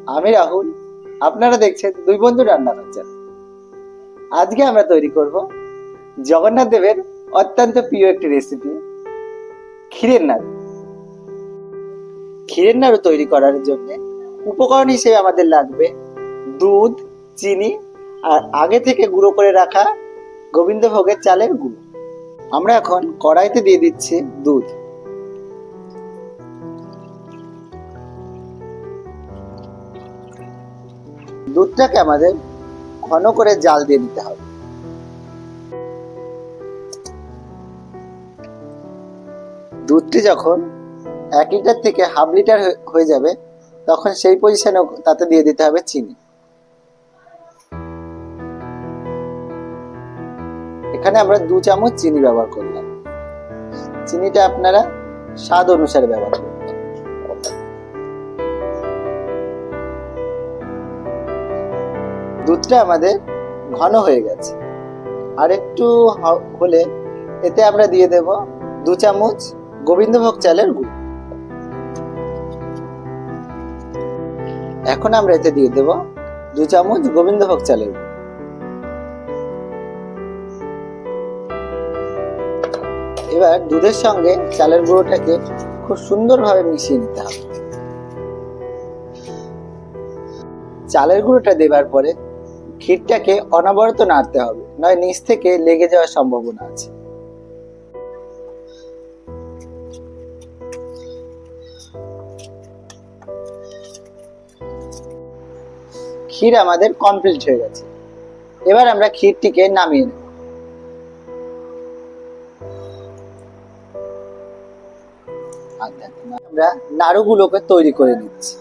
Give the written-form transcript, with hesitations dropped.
আমি রাহুল, আপনারা দেখছেন দুই বন্ধু রান্নাঘর চ্যানেল। আজকে আমরা তৈরি করব জগন্নাথ দেবের অত্যন্ত প্রিয় একটি রেসিপি, ক্ষীরের নাড়ু। ক্ষীরের নাড়ু তৈরি করার জন্য উপকরণ হিসেবে আমাদের লাগবে দুধ, চিনি আর আগে থেকে গুঁড়ো করে রাখা গোবিন্দভোগের চালের গুঁড়ো। আমরা এখন কড়াইতে দিয়ে দিচ্ছি দুধ। দুধটাকে আমাদের ঘন করে জাল দিয়ে দিতে হবে। দুধটি যখন 1 লিটার থেকে হাফ লিটার হয়ে যাবে, তখন সেই পজিশনে তাতে দিয়ে দিতে হবে চিনি। এখানে আমরা 2 চামচ চিনি ব্যবহার করলাম। চিনিটা আপনারা স্বাদ অনুসারে ব্যবহার করবেন। দুধটা আমাদের ঘন হয়ে গেছে, আর একটু হলে এতে আমরা দিয়ে দেব 2 চামচ গোবিন্দভোগ চালের গুঁড়ো। এখন আমরা এতে দিয়ে দেব 2 চামচ গোবিন্দভোগ চালের গুঁড়ো। এবার দুধের সঙ্গে চালের গুঁড়োটাকে খুব সুন্দরভাবে মিশিয়ে নিতে হবে। চালের গুঁড়োটা দেবার পরে ক্ষীরটাকে অনবরত নাড়তে হবে, নয় নিচ থেকে লেগে যাওয়ার সম্ভাবনা আছে। ক্ষীর আমাদের কমপ্লিট হয়ে গেছে। এবার আমরা ক্ষীরটিকে নামিয়ে নেব। আমরা নাড়ুগুলোকে তৈরি করে নিচ্ছি।